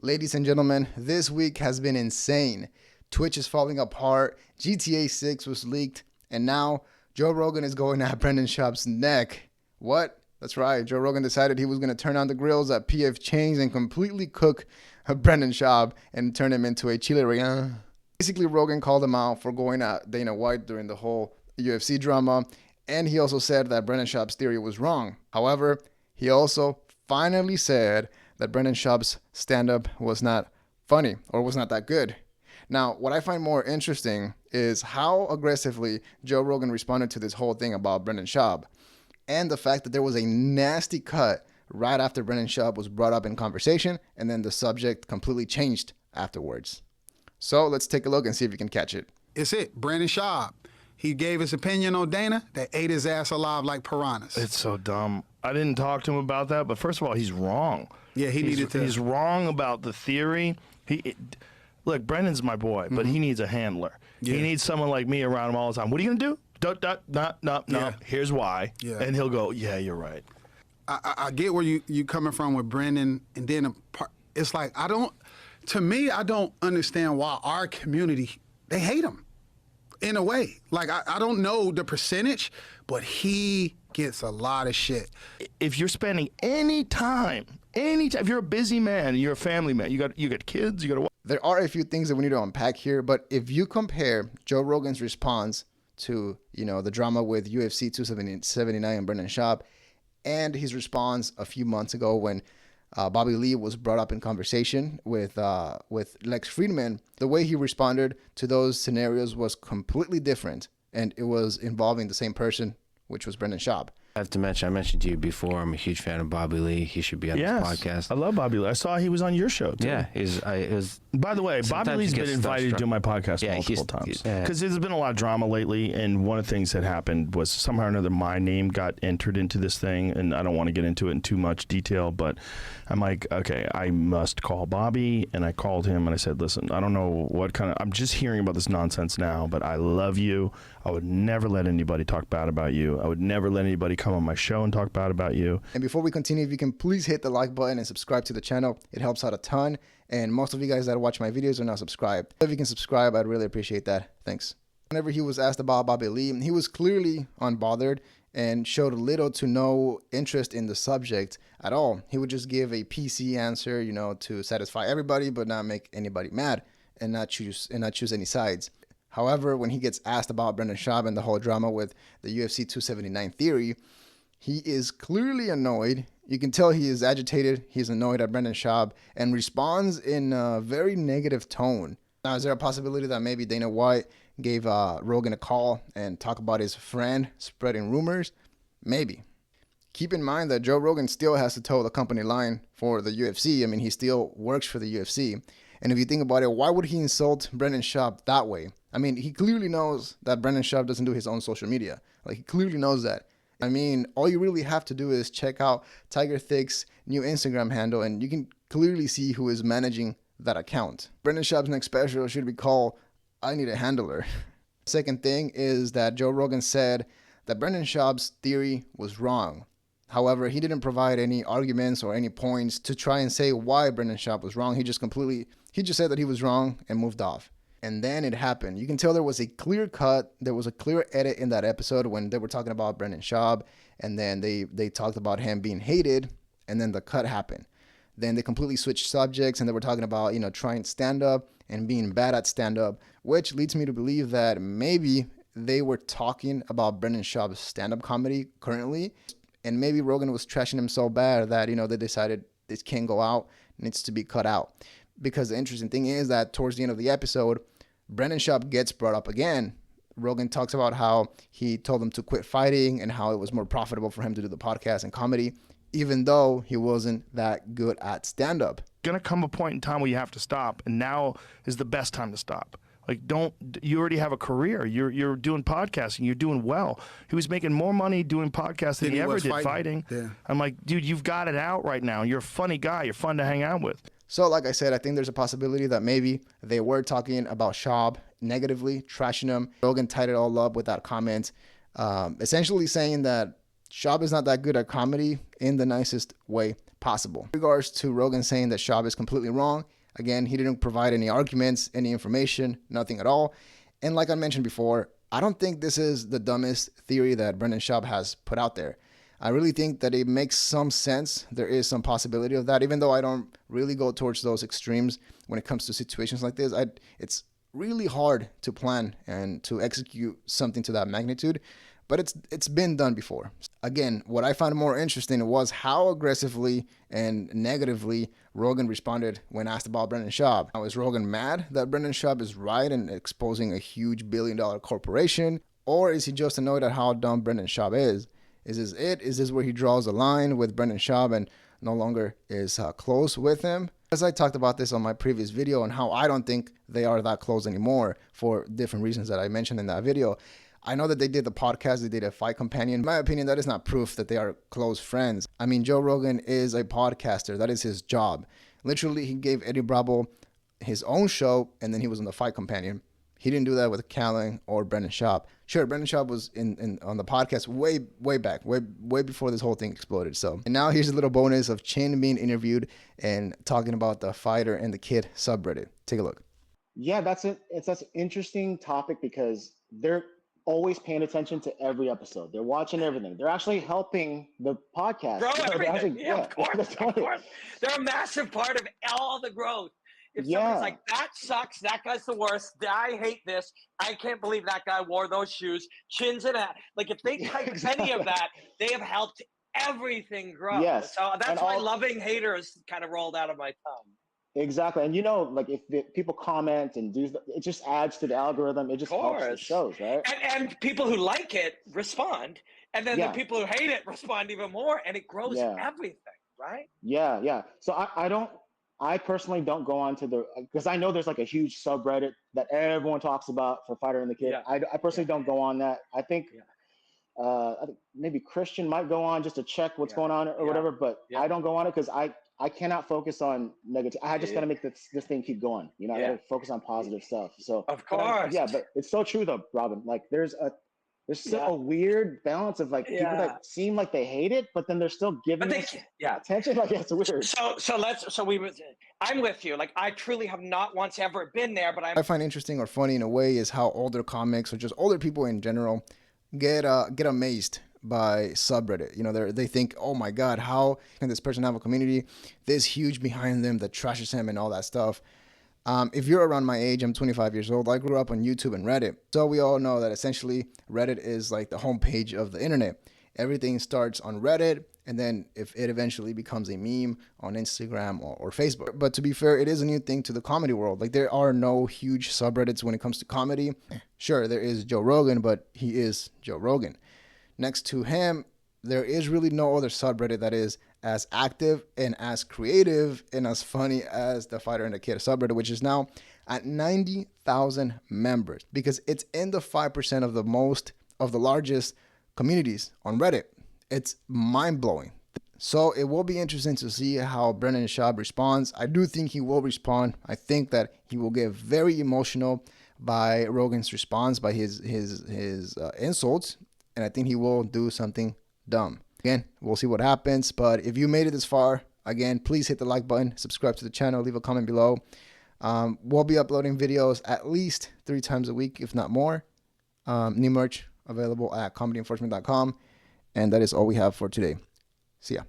Ladies and gentlemen, this week has been insane. Twitch is falling apart, GTA 6 was leaked, and now Joe Rogan is going at Brendan Schaub's neck. What? That's right, Joe Rogan decided he was going to turn on the grills at PF Chang's and completely cook Brendan Schaub and turn him into a chile relleno. Basically, Rogan called him out for going at Dana White during the whole UFC drama, and he also said that Brendan Schaub's theory was wrong. However, he also finally said that Brendan Schaub's stand-up was not funny or was not that good. Now, what I find more interesting is how aggressively Joe Rogan responded to this whole thing about Brendan Schaub, and the fact that there was a nasty cut right after Brendan Schaub was brought up in conversation, and then the subject completely changed afterwards. So let's take a look and see if you can catch it. It's it, Brendan Schaub. He gave his opinion on Dana. They ate his ass alive like piranhas. It's so dumb. I didn't talk to him about that, but first of all, he's wrong. Yeah, He's wrong about the theory. Look, Brendan's my boy, but he needs a handler. Yeah. He needs someone like me around him all the time. What are you gonna do? No. Yeah. Here's why. Yeah. And he'll go, yeah, you're right. I get where you coming from with Brendan, and then it's like I don't understand why our community, they hate him. In a way, like I don't know the percentage, but he gets a lot of shit. If you're spending any time, if you're a busy man, you're a family man, you got kids, you got to. There are a few things that we need to unpack here, but if you compare Joe Rogan's response to the drama with UFC 279 and Brendan Schaub, and his response a few months ago when Bobby Lee was brought up in conversation with Lex Friedman, the way he responded to those scenarios was completely different, and it was involving the same person, which was Brendan Schaub. I have to mention, I mentioned to you before, I'm a huge fan of Bobby Lee. He should be on this podcast. I love Bobby Lee. I saw he was on your show, too. Yeah. By the way, Bobby Lee's been invited to do my podcast multiple times. Because there's been a lot of drama lately, and one of the things that happened was somehow or another my name got entered into this thing, and I don't want to get into it in too much detail, but I'm like, okay, I must call Bobby, and I called him, and I said, listen, I don't know what kind of, I'm just hearing about this nonsense now, but I love you. I would never let anybody talk bad about you. I would never let anybody come on my show and talk bad about you. And before we continue, if you can please hit the like button and subscribe to the channel. It helps out a ton. And most of you guys that watch my videos are not subscribed. If you can subscribe, I'd really appreciate that. Thanks. Whenever he was asked about Bobby Lee, he was clearly unbothered and showed little to no interest in the subject at all. He would just give a PC answer, to satisfy everybody, but not make anybody mad and not choose any sides. However, when he gets asked about Brendan Schaub and the whole drama with the UFC 279 theory, he is clearly annoyed. You can tell he is agitated. He's annoyed at Brendan Schaub and responds in a very negative tone. Now, is there a possibility that maybe Dana White gave Rogan a call and talk about his friend spreading rumors? Maybe. Keep in mind that Joe Rogan still has to toe the company line for the UFC. I mean, he still works for the UFC. And if you think about it, why would he insult Brendan Schaub that way? I mean, he clearly knows that Brendan Schaub doesn't do his own social media. Like, he clearly knows that. I mean, all you really have to do is check out Tiger Thick's new Instagram handle, and you can clearly see who is managing that account. Brendan Schaub's next special should be called I Need a Handler. Second thing is that Joe Rogan said that Brendan Schaub's theory was wrong. However, he didn't provide any arguments or any points to try and say why Brendan Schaub was wrong. He just said that he was wrong and moved off. And then it happened. You can tell there was a clear cut. There was a clear edit in that episode when they were talking about Brendan Schaub, and then they talked about him being hated, and then the cut happened. Then they completely switched subjects, and they were talking about, trying stand-up and being bad at stand-up, which leads me to believe that maybe they were talking about Brendan Schaub's stand-up comedy currently, and maybe Rogan was trashing him so bad that, they decided this can't go out, needs to be cut out. Because the interesting thing is that towards the end of the episode, Brendan Schaub gets brought up again. Rogan talks about how he told him to quit fighting and how it was more profitable for him to do the podcast and comedy, even though he wasn't that good at stand-up. Gonna come a point in time where you have to stop, and now is the best time to stop. Like, you already have a career. You're doing podcasting. You're doing well. He was making more money doing podcasts than he ever did fighting. Yeah. I'm like, dude, you've got it out right now. You're a funny guy. You're fun to hang out with. So like I said, I think there's a possibility that maybe they were talking about Schaub negatively, trashing him. Rogan tied it all up with that comment, essentially saying that Schaub is not that good at comedy in the nicest way possible. In regards to Rogan saying that Schaub is completely wrong, again, he didn't provide any arguments, any information, nothing at all. And like I mentioned before, I don't think this is the dumbest theory that Brendan Schaub has put out there. I really think that it makes some sense. There is some possibility of that, even though I don't really go towards those extremes when it comes to situations like this. It's really hard to plan and to execute something to that magnitude, but it's been done before. Again, what I found more interesting was how aggressively and negatively Rogan responded when asked about Brendan Schaub. Now, is Rogan mad that Brendan Schaub is right in exposing a huge billion-dollar corporation, or is he just annoyed at how dumb Brendan Schaub is? Is this it? Is this where he draws the line with Brendan Schaub and no longer is close with him? As I talked about this on my previous video and how I don't think they are that close anymore for different reasons that I mentioned in that video. I know that they did the podcast, they did a fight companion. In my opinion, that is not proof that they are close friends. I mean, Joe Rogan is a podcaster. That is his job. Literally, he gave Eddie Bravo his own show, and then he was on the fight companion. He didn't do that with Callen or Brendan Schaub. Sure, Brendan Schaub was on the podcast way back, way before this whole thing exploded. So, and now here's a little bonus of Chin being interviewed and talking about the fighter and the kid subreddit. Take a look. Yeah, that's an interesting topic because they're always paying attention to every episode. They're watching everything. They're actually helping the podcast grow everything. Actually, of course. They're a massive part of all the growth. If somebody's like, that sucks, that guy's the worst, I hate this, I can't believe that guy wore those shoes, chins and hat. Like, if they type any of that, they have helped everything grow. Yes. So that's why loving haters kind of rolled out of my tongue. Exactly. And like if people comment and it just adds to the algorithm. It just helps the shows, right? And people who like it respond. And then the people who hate it respond even more. And it grows everything, right? Yeah. So I personally don't go on to because I know there's like a huge subreddit that everyone talks about for Fighter and the Kid. I personally don't go on that. I think maybe Christian might go on just to check what's going on or whatever, but I don't go on it because I cannot focus on negative. I just got to make this thing keep going. I got to focus on positive stuff. So of course, but it's so true though, Robin. Like there's still a weird balance of like people that seem like they hate it, but then they're still giving attention. Like it's weird. I'm with you. Like I truly have not once ever been there, but I find interesting or funny in a way is how older comics or just older people in general get amazed by subreddit. They think, oh my God, how can this person have a community this huge behind them that trashes him and all that stuff? If you're around my age, I'm 25 years old. I grew up on YouTube and Reddit. So we all know that essentially Reddit is like the homepage of the internet. Everything starts on Reddit, and then if it eventually becomes a meme on Instagram or Facebook. But to be fair, it is a new thing to the comedy world. Like there are no huge subreddits when it comes to comedy. Sure, there is Joe Rogan, but he is Joe Rogan. Next to him, there is really no other subreddit that is as active and as creative and as funny as the Fighter and the Kid subreddit, which is now at 90,000 members because it's in the 5% of the largest communities on Reddit. It's mind-blowing. So it will be interesting to see how Brendan Schaub responds. I do think he will respond. I think that he will get very emotional by Rogan's response, by his insults, and I think he will do something dumb. Again, we'll see what happens, but if you made it this far, again, please hit the like button, subscribe to the channel, leave a comment below. We'll be uploading videos at least 3 times a week, if not more. New merch available at comedyenforcement.com, and that is all we have for today. See ya.